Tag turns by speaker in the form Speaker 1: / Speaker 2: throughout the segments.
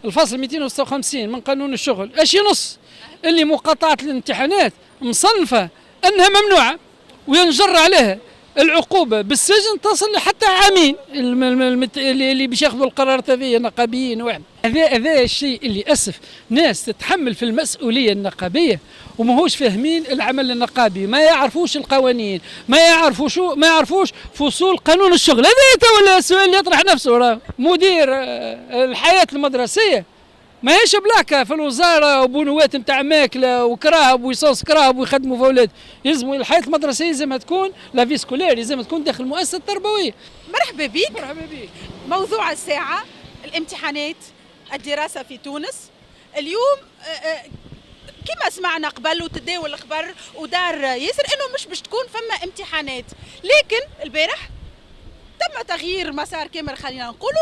Speaker 1: الفصل 256 من قانون الشغل اش ينص؟ اللي مقاطعة الامتحانات مصنفة انها ممنوعة وينجر عليها العقوبة بالسجن تصل حتى عامين. اللي باش ياخذوا القرارات هذه نقابيين واحد. هذا الشيء اللي اسف ناس تتحمل في المسؤولية النقابية وماهوش فاهمين العمل النقابي، ما يعرفوش القوانين، ما يعرفوش فصول قانون الشغل. هذا هو السؤال اللي يطرح نفسه. مدير الحياة المدرسية ما هيش بلاكة في الوزارة وبنوات نتاع ماكلة وكراهب ويصوص كراهب ويخدموا في أولاد. يلزموا الحياة المدرسية لازم تكون لا في سكولير، لازم تكون داخل المؤسسة التربوية.
Speaker 2: مرحبا بك.
Speaker 1: مرحبا بك.
Speaker 2: موضوع الساعة الامتحانات الدراسة في تونس اليوم. كما سمعنا قبل وتداول الخبر ودار ياسر انه مش باش تكون فما امتحانات، لكن البارح تم تغيير مسار كامل خلينا نقولوا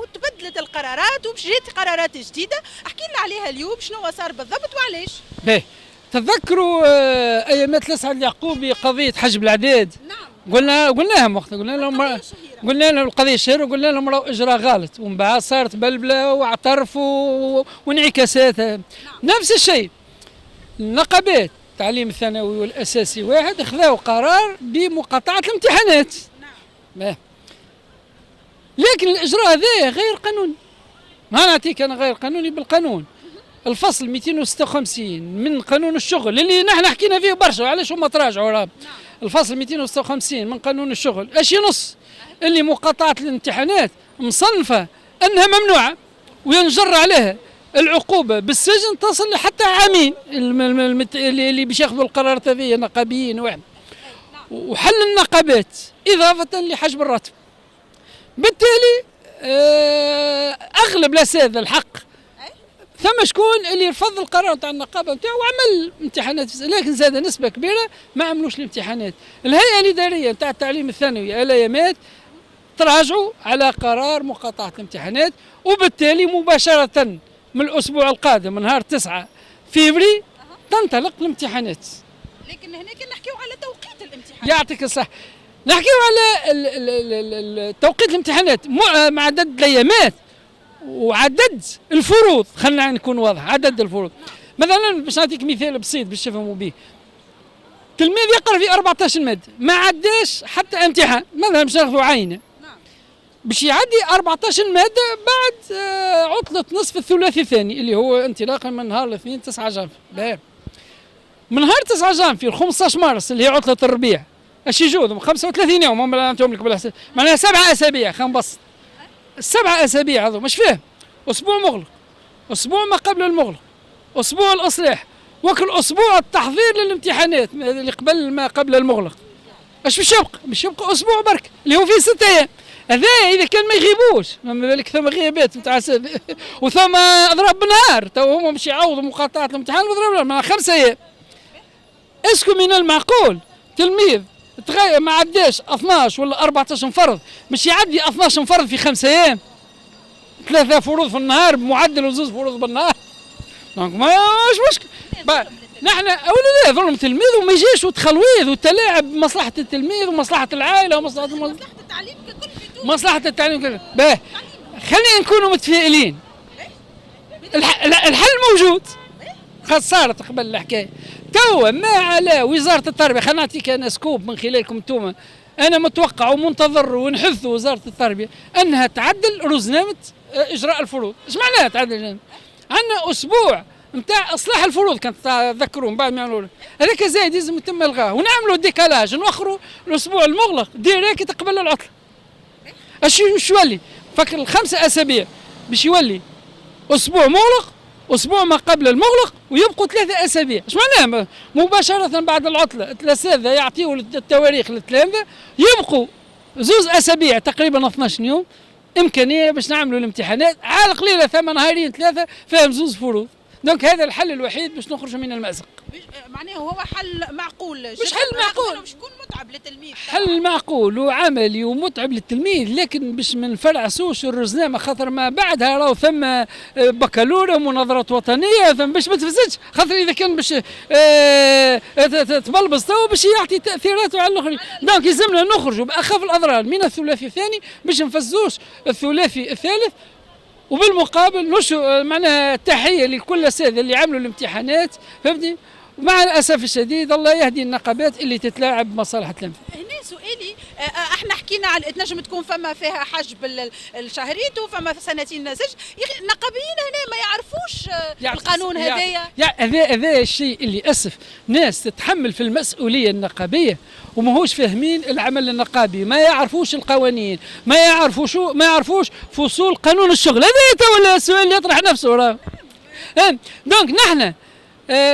Speaker 2: وتبدلت القرارات ومشيت قرارات جديده. احكي لنا عليها اليوم شنو صار بالضبط وعلاش.
Speaker 1: باهي تذكروا ايامات الاسعد اليعقوبي قضيه حجب الاعداد.
Speaker 2: نعم.
Speaker 1: قلناهم وقتها قلنا لهم القضيه الشهيره وقلنا لهم راهو اجراء غلط، ومن بعد صارت بلبله واعترفوا وانعكاسات. نعم. نفس الشيء النقابات التعليم الثانوي والاساسي واحد اخذوا قرار بمقاطعه الامتحانات. نعم. لكن الاجراء هذا غير قانوني. ما نعطيك انا غير قانوني بالقانون. الفصل 256 من قانون الشغل اللي نحن حكينا فيه برشا علاش هما تراجعوا. نعم. الفصل 256 من قانون الشغل اش ينص؟ اللي مقاطعة الامتحانات مصنفة انها ممنوعة وينجر عليها العقوبة بالسجن تصل حتى عامين. اللي باش ياخذوا القرارات هذه نقابيين واحد. وحل النقابات اضافة لحجب الراتب. بالتالي اغلب الاساتذه الحق ثم شكون اللي رفض القرار تاع النقابه نتاعو وعمل امتحانات، لكن زاد نسبه كبيره ما عملوش الامتحانات. الهيئه الاداريه نتاع التعليم الثانوي الايامات تراجعوا على قرار مقاطعه الامتحانات، وبالتالي مباشره من الاسبوع القادم من نهار 9 فبراير تنطلق الامتحانات.
Speaker 2: لكن هنا كنا نحكيو على توقيت الامتحان.
Speaker 1: يعطيك الصح. نحكيو على توقيت الامتحانات مع عدد الايامات وعدد الفروض. خلينا نكون واضح، عدد الفروض. مثلا باش نعطيك مثال بسيط باش تفهموا به. تلميذ يقرا في 14 ماده ما عداش حتى امتحان، مثلا باش ناخذوا عينه باش يعدي 14 ماده بعد عطله نصف الثلاثي الثاني اللي هو انطلاقا من نهار الاثنين 9 جانفي. من نهار 9 جانفي ل 15 مارس اللي هي عطله الربيع اش يجوز 35 يوم. هم نعطيهم لك بالحساب معناها 7 اسابيع. خلينا نبسط 7 اسابيع هذو مش فاهم. اسبوع مغلق، اسبوع ما قبل المغلق، اسبوع الاصلاح، وكل اسبوع التحضير للامتحانات اللي قبل ما قبل المغلق. اش باش يبقى اسبوع برك اللي هو فيه 6 ايام. هذا اذا كان ما يغيبوش، ما بالك ثم غيابات نتاع وثم اضراب بالنهار. تو هما باش يعوضوا مقاطعه الامتحان واضرب مع 5 ايام. اسكو من المعقول تلميذ تغير ما عداش 12 ولا 14 فرض مش يعدي 12 فرض في 5 ايام؟ 3 فروض في النهار بمعدل وزوز فروض بالنهار. دونك ماش مشكل. نحن اولا لا ظلم التلميذ وما يجيش وتخلويض وتلاعب بمصلحه التلميذ ومصلحه العائله ومصلحه
Speaker 2: التعليم ككل في تونس.
Speaker 1: مصلحه التعليم ككل. باه خلينا نكونوا متفائلين. الحل موجود. صارت قبل الحكايه. توا ما على وزاره التربيه. خلينا نعطيك انا سكوب من خلالكم انتم. انا متوقع ومنتظر ونحث وزاره التربيه انها تعدل رزنامه اجراء الفروض. ايش معناها تعدل؟ عندنا اسبوع نتاع اصلاح الفروض كانت تذكرون بعد ما يعملوا هذاك زايد لازم يتم الغاه ونعملوا ديكالاج نوخروا الاسبوع المغلق ديريكت قبل العطله. اش يولي؟ فكر ال5 اسابيع باش يولي اسبوع مغلق، اسبوع ما قبل المغلق، ويبقوا 3 اسابيع. ايش معناها؟ مباشره بعد العطله الاساتذه يعطيوا التواريخ للتلامذه يبقوا 2 اسابيع تقريبا 12 يوم امكانيه باش نعملوا الامتحانات على القليله 8 نهارين 3 فيهم 2 فروض. دونك هذا الحل الوحيد باش نخرجوا من المأزق.
Speaker 2: معناه هو حل معقول.
Speaker 1: مش حل معقول،
Speaker 2: باش يكون متعب للتلميذ.
Speaker 1: حل معقول وعملي ومتعب للتلميذ، لكن باش ما نفرعسوش الرزنامه خاطر ما بعدها راهو ثم بكالوريا ومناظرات وطنيه ثم باش ما تفزتش. خاطر اذا كان باش تبلبص تو باش يعطي تاثيراته على الاخرين. دونك يلزمنا نخرجوا باخف الاضرار من الثلاثي الثاني باش نفزوش الثلاثي الثالث وبالمقابل نشر معناها تحيه لكل الاساتذه اللي عملوا الامتحانات، فهمتني. ومع الاسف الشديد الله يهدي النقابات اللي تتلاعب بمصالح التلاميذ.
Speaker 2: هنا سؤالي، احنا حكينا على تنجم تكون فما فيها حجب الشهريت وفما سنتين سجن، النقابيين هنا ما يعرفوش القانون هذايا.
Speaker 1: هذا الشيء اللي اسف ناس تتحمل في المسؤوليه النقابيه وماهوش فاهمين العمل النقابي، ما يعرفوش القوانين، ما يعرفوش فصول قانون الشغل. هذا تو السؤال اللي يطرح نفسه راه. دونك نحن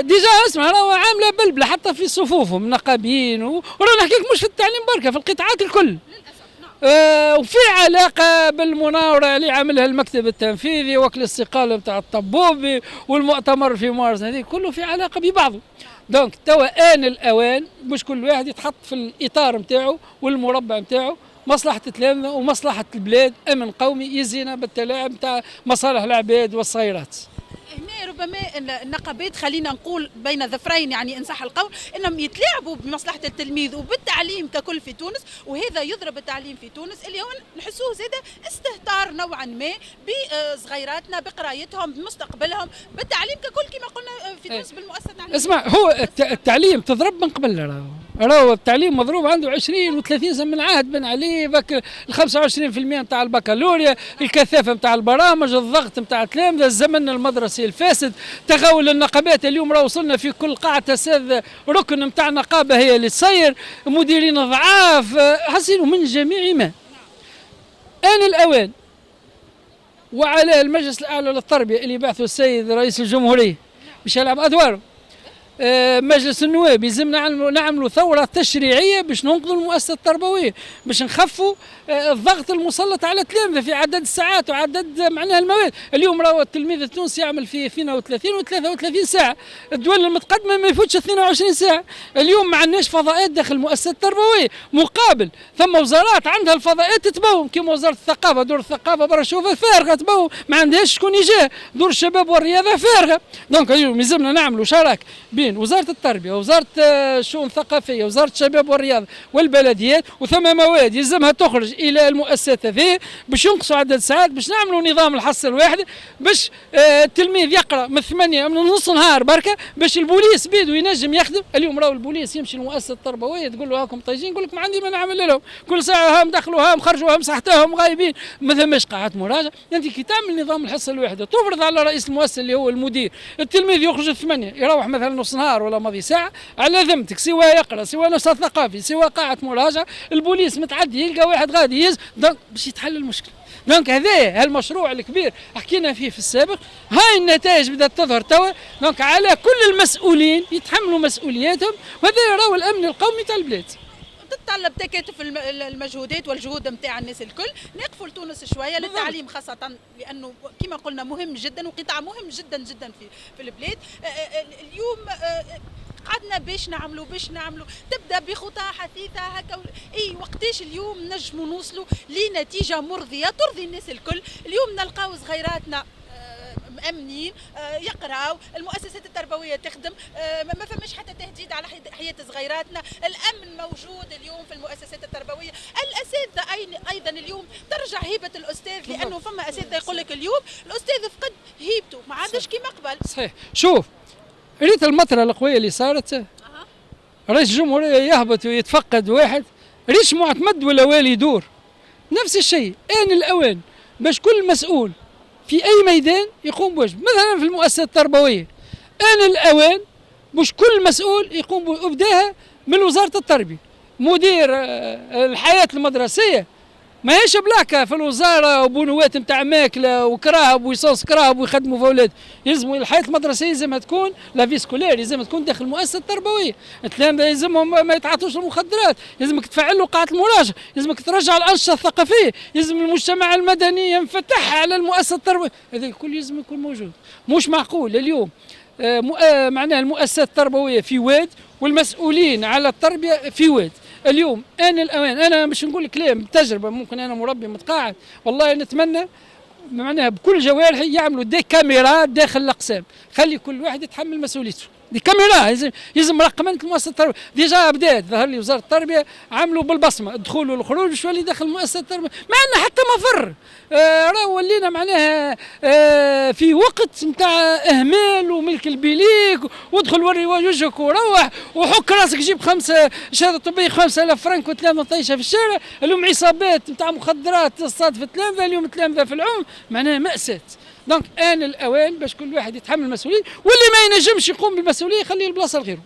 Speaker 1: ديجا اسمع راهو عامله بلبله حتى في صفوفهم النقابيين، ورانا نحكيك مش في التعليم بركه، في القطاعات الكل للاسف. وفي علاقه بالمناوره اللي عاملها المكتب التنفيذي وكل الاستقاله بتاع الطبوبي والمؤتمر في مارس، هذه كله في علاقه ببعضه. دونك توا آن الأوان مش كل واحد يتحط في الإطار نتاعو والمربع نتاعو، مصلحة التلامذة ومصلحة البلاد، أمن قومي يزينا بالتلاعب نتاع مصالح العباد والصغيرات.
Speaker 2: هنا ربما النقابات خلينا نقول بين ظفرين، يعني ان صح القول، انهم يتلاعبوا بمصلحه التلميذ وبالتعليم ككل في تونس، وهذا يضرب التعليم في تونس اللي هو نحسوه زاده استهتار نوعا ما بصغيراتنا، بقرايتهم، بمستقبلهم، بالتعليم ككل كما قلنا في تونس بالمؤسسه التعليميه.
Speaker 1: اسمع، هو التعليم تضرب من قبل، راهو التعليم مضروب عنده 20 و30 سنه من عهد بن علي، ال 25% نتاع البكالوريا، الكثافه نتاع البرامج، الضغط نتاع التلامذه، الزمن المدرسي الفاسد، تغول النقابات. اليوم راه وصلنا في كل قاعه اساتذه ركن نتاع نقابه هي اللي تصير، مديرين ضعاف، حسينوا من جميع ما. آن الأوان وعلى المجلس الأعلى للتربية اللي بعثه السيد رئيس الجمهورية باش يلعب أدواره، مجلس النواب يلزم نعملوا ثورة تشريعية باش ننقذوا المؤسسة التربوية، باش نخفوا الضغط المسلط على التلامذة في عدد الساعات وعدد معناها المواد. اليوم راهو التلميذ التونسي يعمل في 32 و33 ساعة، الدول المتقدمة ما يفوتش 22 ساعة. اليوم ما عندناش فضاءات داخل المؤسسة التربوية، مقابل ثم وزارات عندها الفضاءات تتبوم كما وزارة الثقافة، دور الثقافة برا شوفها فارغة تبوم، ما عندهاش شكون يجاه، دور الشباب والرياضة فارغة. دونك اليوم يلزمنا نعملوا شراكة بين وزارة التربية ووزارة الشؤون الثقافية ووزارة الشباب والرياضة والبلديات، وثم مواد يلزمها تخرج إلى المؤسسات هذه باش ينقصوا عدد الساعات، باش نعملوا نظام الحصة الواحدة، باش التلميذ يقرأ من 8 من نص نهار بركة، باش البوليس بيدو ينجم يخدم. اليوم راهو البوليس يمشي للمؤسسة التربوية تقول له هاكم طيجين، يقول لك ما عندي ما نعمل لهم، كل ساعة هام دخلوا هام خرجوا هام صحتهم غايبين، ما ثماش قاعات مراجعة. أنت كي تعمل نظام الحصة الواحدة تفرض على رئيس المؤسسة اللي هو المدير، التلميذ يخرج 8 يروح مثلا نص نهار ولا ماضي ساعة على ذمتك، سواء يقرأ سواء نشاط ثقافي سواء قاعة مراجعة، البوليس متعدي يلقى واحد غادي يهز، دونك باش يتحل المشكلة. دونك هذا المشروع الكبير حكينا فيه في السابق، هاي النتائج بدأت تظهر توا. دونك على كل المسؤولين يتحملوا مسؤولياتهم، وهذا راهو الأمن القومي تاع البلاد.
Speaker 2: تتطلب تكاتف المجهودات والجهود نتاع الناس الكل. نقفوا لتونس شويه للتعليم خاصه، لانه كما قلنا مهم جدا وقطاع مهم جدا جدا في البلاد. اليوم قعدنا باش نعملوا تبدا بخطى حثيثه هكا. اي وقتاش اليوم نجموا نوصلوا لنتيجه مرضيه ترضي الناس الكل؟ اليوم نلقاو صغيراتنا مأمنين يقراو، المؤسسات التربويه تخدم، ما فماش حتى تهديد على حياه صغيراتنا، الامن موجود اليوم في المؤسسات التربويه، الاساتذه ايضا اليوم ترجع هيبه الاستاذ، لانه فما اساتذه يقول لك اليوم الاستاذ فقد هيبته، ما عادش كيما قبل.
Speaker 1: صحيح. شوف ريت المطره القويه اللي صارت، رئيس الجمهوريه يهبط ويتفقد واحد، ريش معتمد ولا والي يدور. نفس الشيء آن الأوان باش كل مسؤول في أي ميدان يقوم بواجبه. مثلا في المؤسسة التربوية آن الأوان باش كل مسؤول يقوم بإبداها من وزارة التربية. مدير الحياة المدرسية ما هيش بلاكة في الوزارة وبنوات نتاع ماكلة وكراهب ويصوص كراهب ويخدموا في أولاد. يلزموا الحياة المدرسية يلزمها تكون لافي سكولير، يلزمها تكون داخل المؤسسة التربوية. التلامذة يلزمهم ما يتعاطوش المخدرات، يلزمك تفعل له قاعة المراجعة، يلزمك ترجع الأنشطة الثقافية، يلزم المجتمع المدني ينفتح على المؤسسة التربوية. هذا الكل يلزم يكون موجود. مش معقول اليوم معناها المؤسسات التربوية في واد والمسؤولين على التربية في واد. اليوم آن الأوان، أنا مش نقول كلام تجربة، ممكن أنا مربي متقاعد، والله نتمنى معناها بكل جوارحي يعملوا دي كاميرات داخل الأقسام، خلي كل واحد يتحمل مسؤوليته. دي كاميرا يلزم مراقبه المؤسسه التربويه. ديجا بدات ظهر لي وزاره التربيه عملوا بالبصمه الدخول والخروج شو اللي داخل المؤسسه التربويه، ما عندنا حتى مفر. راه ولينا معناها في وقت نتاع اهمال وملك البليك، وادخل وري وجهك وروح وحك راسك جيب شهاده طبيه 5000 فرنك وتلامذه طيشه في الشارع. اليوم عصابات نتاع مخدرات تصطاد في التلامذه، اليوم التلامذه في العوم، معناها ماساه. دونك آن الأوان باش كل واحد يتحمل المسؤولية، واللي ما ينجمش يقوم بالمسؤولية يخليه البلاصة لغيره.